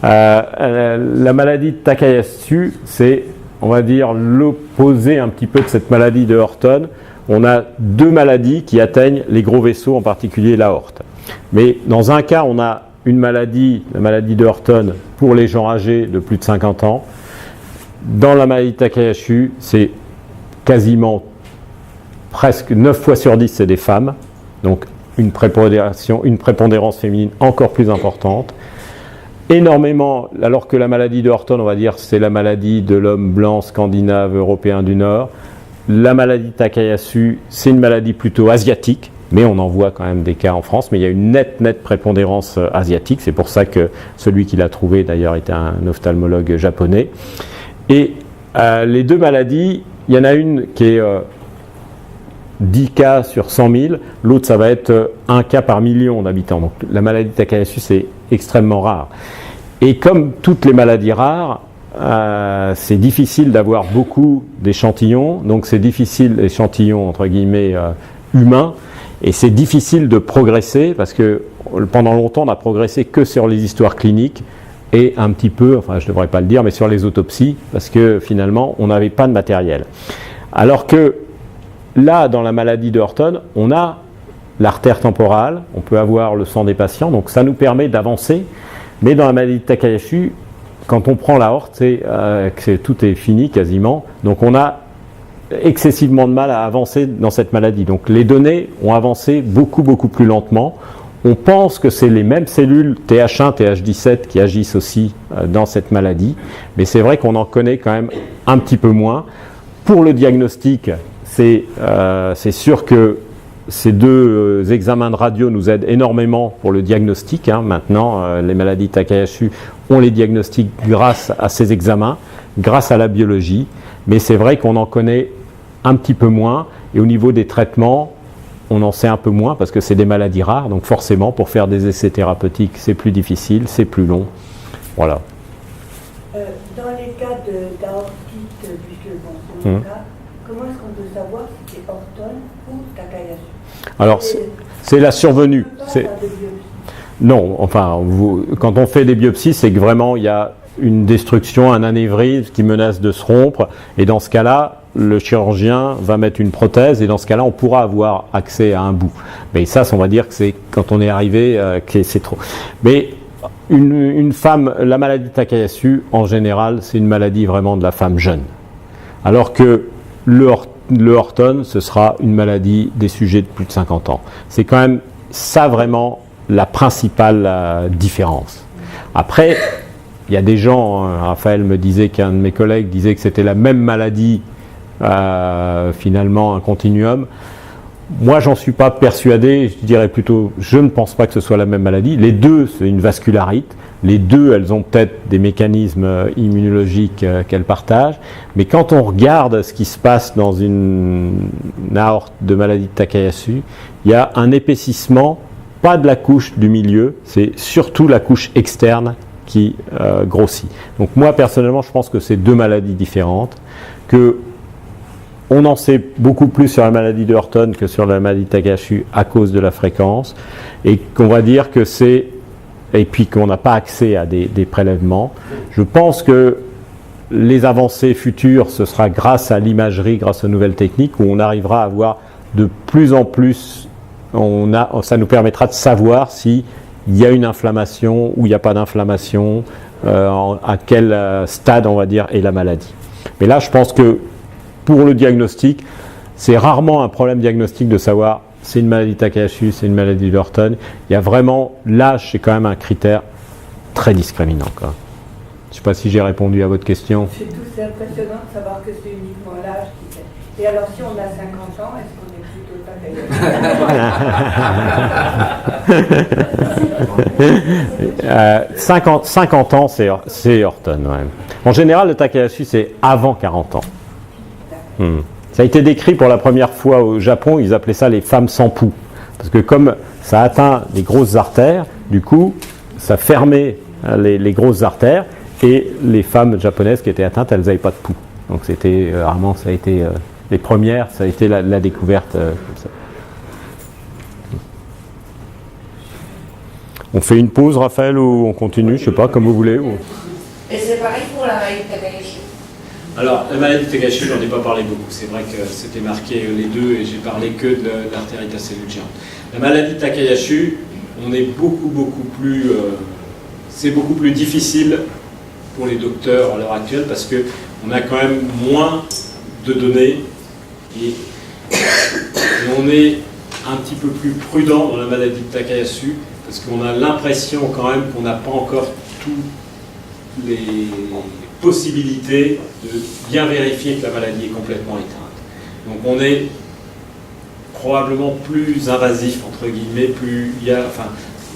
La maladie de Takayasu, c'est, on va dire, l'opposé un petit peu de cette maladie de Horton. On a deux maladies qui atteignent les gros vaisseaux, en particulier l'aorte. Mais dans un cas, on a une maladie, la maladie de Horton, pour les gens âgés de plus de 50 ans. Dans la maladie de Takayasu, c'est quasiment presque 9 fois sur 10, c'est des femmes. Donc une prépondérance féminine encore plus importante. Énormément, alors que la maladie de Horton, on va dire, c'est la maladie de l'homme blanc, scandinave, européen du Nord. La maladie de Takayasu, c'est une maladie plutôt asiatique, mais on en voit quand même des cas en France, mais il y a une nette prépondérance asiatique. C'est pour ça que celui qui l'a trouvé, d'ailleurs, était un ophtalmologue japonais. Et les deux maladies, il y en a une qui est 10 cas sur 100 000, l'autre ça va être 1 cas par million d'habitants. Donc la maladie de Takayasu, c'est extrêmement rare. Et comme toutes les maladies rares, c'est difficile d'avoir beaucoup d'échantillons, donc c'est difficile, échantillons entre guillemets humains, et c'est difficile de progresser parce que pendant longtemps on n'a progressé que sur les histoires cliniques et un petit peu, enfin je ne devrais pas le dire, mais sur les autopsies, parce que finalement on n'avait pas de matériel. Alors que là, dans la maladie de Horton, on a l'artère temporale, on peut avoir le sang des patients, donc ça nous permet d'avancer. Mais dans la maladie de Takayasu, quand on prend l'aorte, tout est fini quasiment. Donc on a excessivement de mal à avancer dans cette maladie. Donc les données ont avancé beaucoup plus lentement. On pense que c'est les mêmes cellules TH1, TH17 qui agissent aussi dans cette maladie. Mais c'est vrai qu'on en connaît quand même un petit peu moins. Pour le diagnostic, c'est sûr que ces deux examens de radio nous aident énormément pour le diagnostic. Maintenant, les maladies Takayasu, on les diagnostique grâce à ces examens, grâce à la biologie. Mais c'est vrai qu'on en connaît un petit peu moins. Et au niveau des traitements, on en sait un peu moins parce que c'est des maladies rares. Donc forcément, pour faire des essais thérapeutiques, c'est plus difficile, c'est plus long. Voilà. Dans les cas d'aortite, puisque bon, c'est mon cas, comment est-ce qu'on peut savoir si c'est Horton ou Takayasu? Alors, c'est la survenue. Non, enfin, quand on fait des biopsies, c'est que vraiment il y a une destruction, un anévrisme qui menace de se rompre. Et dans ce cas-là, le chirurgien va mettre une prothèse et dans ce cas-là, on pourra avoir accès à un bout. Mais ça, on va dire que c'est quand on est arrivé, que c'est trop. Mais une femme, la maladie de Takayasu, en général, c'est une maladie vraiment de la femme jeune. Alors que le Horton, ce sera une maladie des sujets de plus de 50 ans. C'est quand même ça vraiment la principale différence. Après, il y a des gens, Raphaël me disait qu'un de mes collègues disait que c'était la même maladie, finalement un continuum. Moi, j'en suis pas persuadé, je dirais plutôt, je ne pense pas que ce soit la même maladie. Les deux, c'est une vascularite. Les deux, elles ont peut-être des mécanismes immunologiques qu'elles partagent. Mais quand on regarde ce qui se passe dans une aorte de maladie de Takayasu, il y a un épaississement, pas de la couche du milieu, c'est surtout la couche externe qui grossit. Donc moi, personnellement, je pense que c'est deux maladies différentes, que on en sait beaucoup plus sur la maladie de Horton que sur la maladie de Takayasu à cause de la fréquence, et qu'on va dire que c'est, et puis qu'on n'a pas accès à des prélèvements. Je pense que les avancées futures, ce sera grâce à l'imagerie, grâce aux nouvelles techniques, où on arrivera à avoir de plus en plus, ça nous permettra de savoir s'il y a une inflammation ou il n'y a pas d'inflammation, à quel stade, on va dire, est la maladie. Mais là, je pense que pour le diagnostic, c'est rarement un problème diagnostique de savoir c'est une maladie Takayasu, c'est une maladie de Horton. Il y a vraiment, l'âge, c'est quand même un critère très discriminant, quoi. Je ne sais pas si j'ai répondu à votre question. C'est impressionnant de savoir que c'est uniquement l'âge qui fait. Et alors, si on a 50 ans, est-ce qu'on est plutôt Takayasu 50 ans, c'est Horton. Ouais. En général, le Takayasu, c'est avant 40 ans. Ça a été décrit pour la première fois au Japon, ils appelaient ça les femmes sans pouls. Parce que comme ça atteint les grosses artères, du coup, ça fermait les grosses artères, et les femmes japonaises qui étaient atteintes, elles n'avaient pas de pouls. Donc c'était rarement, ça a été les premières, ça a été la découverte comme ça. On fait une pause, Raphaël, ou on continue, je sais pas, comme vous voulez. Ou... Et c'est pareil pour la maladie de Takayashi. Alors, la maladie de Takayashi, j'en ai pas parlé beaucoup. C'est vrai que c'était marqué les deux et j'ai parlé que de l'artérite à cellules géantes. La maladie de Takayashi, on est beaucoup plus... c'est beaucoup plus difficile pour les docteurs à l'heure actuelle parce qu'on a quand même moins de données et on est un petit peu plus prudent dans la maladie de Takayashi parce qu'on a l'impression quand même qu'on n'a pas encore toutes les possibilités de bien vérifier que la maladie est complètement éteinte. Donc on est probablement plus invasif, entre guillemets,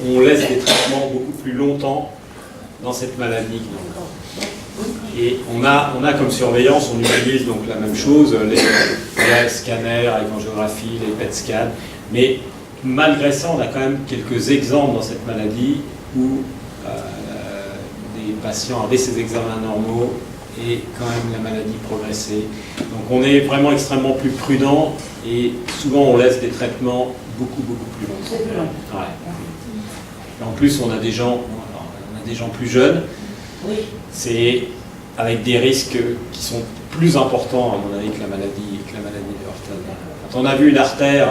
on laisse des traitements beaucoup plus longtemps dans cette maladie. Et on a comme surveillance, on utilise donc la même chose, les scanners, l'échangiographie, les PET scans, mais malgré ça, on a quand même quelques exemples dans cette maladie où des patients avaient ces examens normaux et quand même la maladie progressait. Donc on est vraiment extrêmement plus prudent et souvent on laisse des traitements beaucoup plus longs. C'est plus long. Ouais. Et en plus, on a des gens plus jeunes. Oui. C'est avec des risques qui sont plus importants, à mon avis, que la maladie de Horton. Quand on a vu une artère,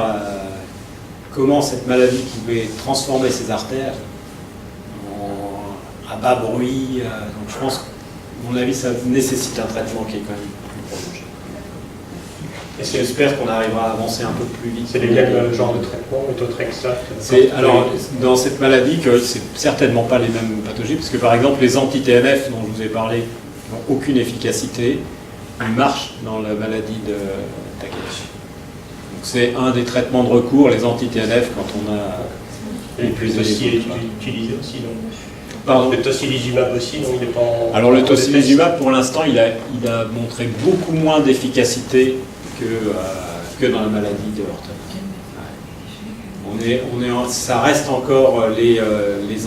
comment cette maladie pouvait transformer ces artères à bas bruit, donc je pense, à mon avis, ça nécessite un traitement qui est quand même plus prolongé. Et j'espère qu'on arrivera à avancer un peu plus vite. C'est quel genre de traitement, méthotrexate? Alors, dans cette maladie, c'est certainement pas les mêmes pathologies, parce que par exemple, les anti-TNF dont je vous ai parlé n'ont aucune efficacité, ils marchent dans la maladie de Takayashi. Donc c'est un des traitements de recours, les anti-TNF, quand on a les plus utilisé aussi, donc. Pardon. Le tocilizumab aussi, non, il n'est pas en... Alors le tocilizumab, pour l'instant, il a montré beaucoup moins d'efficacité que dans la maladie de Horton. Ça reste encore les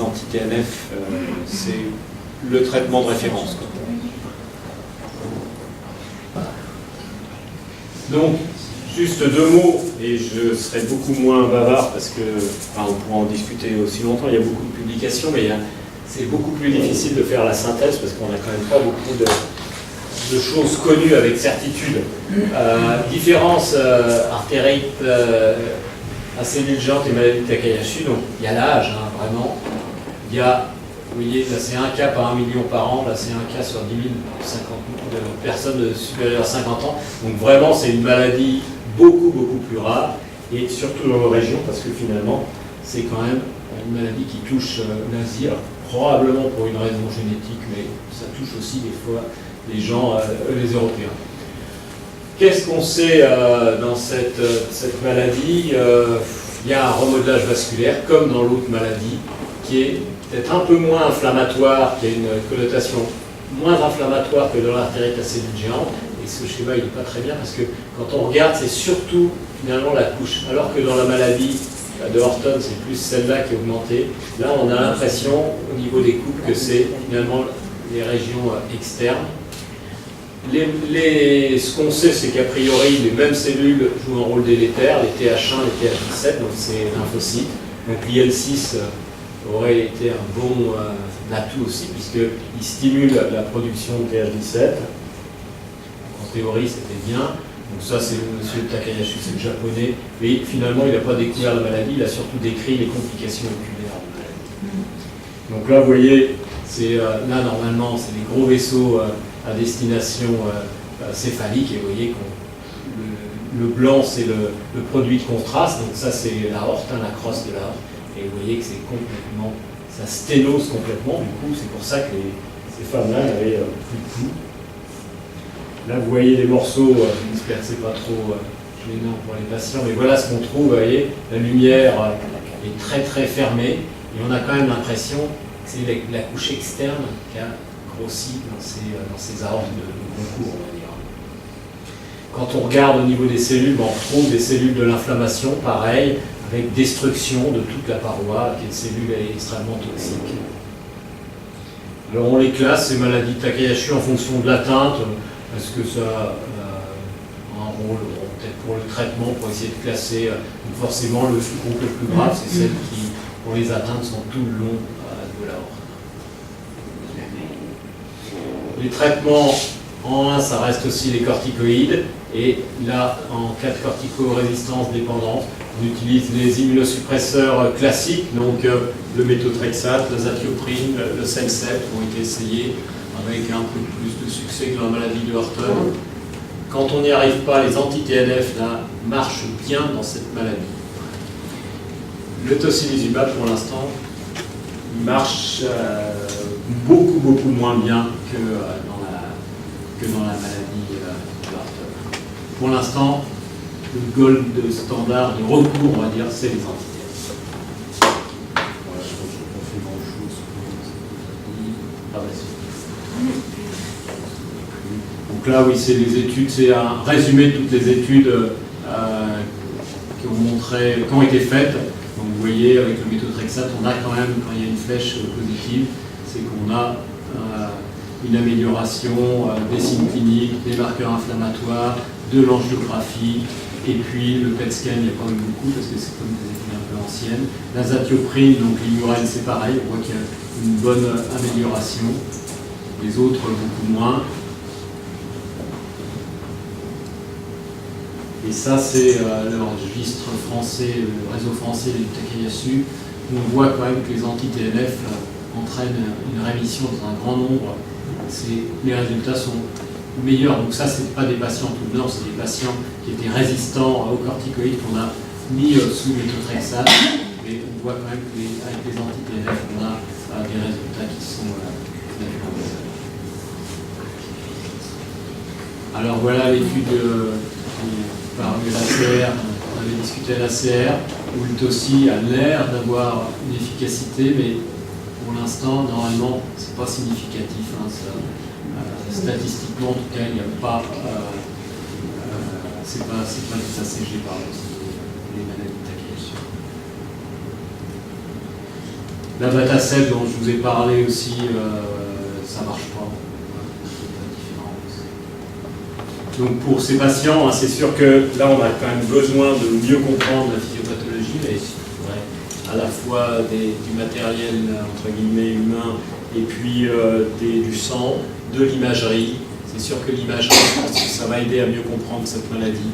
anti-TNF, c'est le traitement de référence. Donc, juste deux mots, et je serai beaucoup moins bavard parce que, on pourra en discuter aussi longtemps, il y a beaucoup de publications, mais c'est beaucoup plus difficile de faire la synthèse parce qu'on n'a quand même pas beaucoup de choses connues avec certitude. Différence artérite à cellules géantes et maladie de Takayashi, donc il y a l'âge, vraiment. Il y a, vous voyez, là c'est un cas par 1 million par an, là c'est un cas sur 10 000 de personnes supérieures à 50 ans. Donc vraiment c'est une maladie beaucoup plus rare, et surtout dans nos régions, parce que finalement c'est quand même une maladie qui touche l'Asie, probablement pour une raison génétique, mais ça touche aussi des fois les gens, les Européens. Qu'est-ce qu'on sait dans cette maladie? Il y a un remodelage vasculaire, comme dans l'autre maladie, qui est peut-être un peu moins inflammatoire, qui a une connotation moins inflammatoire que dans l'artérite à cellules géantes. Et ce schéma, il n'est pas très bien, parce que quand on regarde, c'est surtout finalement la couche. Alors que dans la maladie de Horton, c'est plus celle-là qui est augmentée. Là, on a l'impression, au niveau des coupes, que c'est finalement les régions externes. Ce qu'on sait, c'est qu'a priori, les mêmes cellules jouent un rôle délétère, les TH1, les TH17, donc c'est lymphocytes. Donc l'IL6 aurait été un bon atout aussi, puisqu'il stimule la production de TH17. En théorie, c'était bien. Donc ça, c'est M. Takayashi, c'est le japonais. Mais finalement, il n'a pas découvert la maladie, il a surtout décrit les complications oculaires de la maladie. Donc là, vous voyez, là, normalement, c'est les gros vaisseaux à destination céphalique, et vous voyez que le blanc, c'est le produit de contraste, donc ça, c'est l'aorte, la crosse de l'aorte, et vous voyez que c'est complètement, ça sténose complètement, du coup, c'est pour ça que ces femmes-là n'avaient plus de pouls. Là, vous voyez les morceaux, j'espère que c'est pas trop gênant pour les patients, mais voilà ce qu'on trouve, vous voyez, la lumière est très fermée, et on a quand même l'impression que c'est la couche externe qui a grossi dans ces aortes de concours, on va dire. Quand on regarde au niveau des cellules, on retrouve des cellules de l'inflammation, pareil, avec destruction de toute la paroi, qui est une cellule extrêmement toxique. Alors on les classe, ces maladies de Takayashi, en fonction de l'atteinte. Est-ce que ça a un rôle peut-être pour le traitement, pour essayer de classer forcément le groupe le plus grave, c'est celle dont les atteintes sont tout le long de l'aorte. Les traitements en 1, ça reste aussi les corticoïdes. Et là, en cas de cortico-résistance dépendante, on utilise les immunosuppresseurs classiques, donc le méthotrexate, l'azatioprine, le Celsep, qui ont été essayés avec un peu plus de succès que dans la maladie de Horton. Quand on n'y arrive pas, les anti-TNF là, marchent bien dans cette maladie. Le tocilizumab, pour l'instant, il marche beaucoup moins bien que dans la maladie de Horton. Pour l'instant, le gold standard de recours, on va dire, c'est les anti-TNF. Voilà, je pense que je n'ai pas fait grand-chose. Ah bah si. Donc là, oui, c'est les études, c'est un résumé de toutes les études qui ont été faites. Donc vous voyez, avec le méthotrexate, on a quand même, quand il y a une flèche positive, c'est qu'on a une amélioration des signes cliniques, des marqueurs inflammatoires, de l'angiographie, et puis le PET scan, il n'y a pas eu beaucoup parce que c'est comme des études un peu anciennes. L'azatioprine, donc l'imurène, c'est pareil, on voit qu'il y a une bonne amélioration. Les autres, beaucoup moins. Et ça, c'est le registre français, le réseau français du Takayasu, où on voit quand même que les anti-TNF entraînent une rémission dans un grand nombre. Les résultats sont meilleurs. Donc ça, c'est pas des patients tout blancs, c'est des patients qui étaient résistants aux corticoïdes qu'on a mis sous méthotrexate. Mais on voit quand même qu'avec les anti-TNF, on a des résultats qui sont naturels. Alors voilà l'étude par l'ACR, on avait discuté à l'ACR, où le TOCI a l'air d'avoir une efficacité, mais pour l'instant, normalement, c'est pas significatif. Hein, statistiquement, en tout cas, il n'y a pas. C'est pas des ACG par les maladies Takayasu. L'abatacept dont je vous ai parlé aussi, ça marche pas. Donc pour ces patients, hein, c'est sûr que là on a quand même besoin de mieux comprendre la physiopathologie, mais à la fois du matériel entre guillemets humain et puis du sang, de l'imagerie. C'est sûr que l'imagerie, ça va aider à mieux comprendre cette maladie.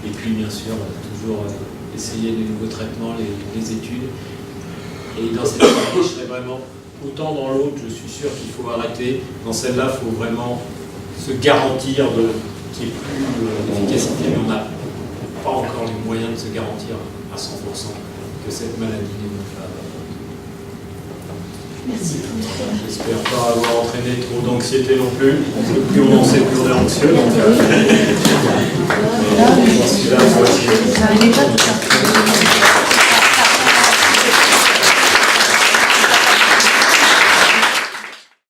Et puis bien sûr, toujours essayer les nouveaux traitements, les études. Et dans cette maladie, je serais vraiment, autant dans l'autre, je suis sûr qu'il faut arrêter. Dans celle-là, il faut vraiment se garantir qu'il n'y ait plus d'efficacité, mais on n'a pas encore les moyens de se garantir à 100% que cette maladie n'est pas. Merci. J'espère pas avoir entraîné trop d'anxiété non plus, parce que plus on en sait, plus on est anxieux. Donc, je pense que là, il faut essayer.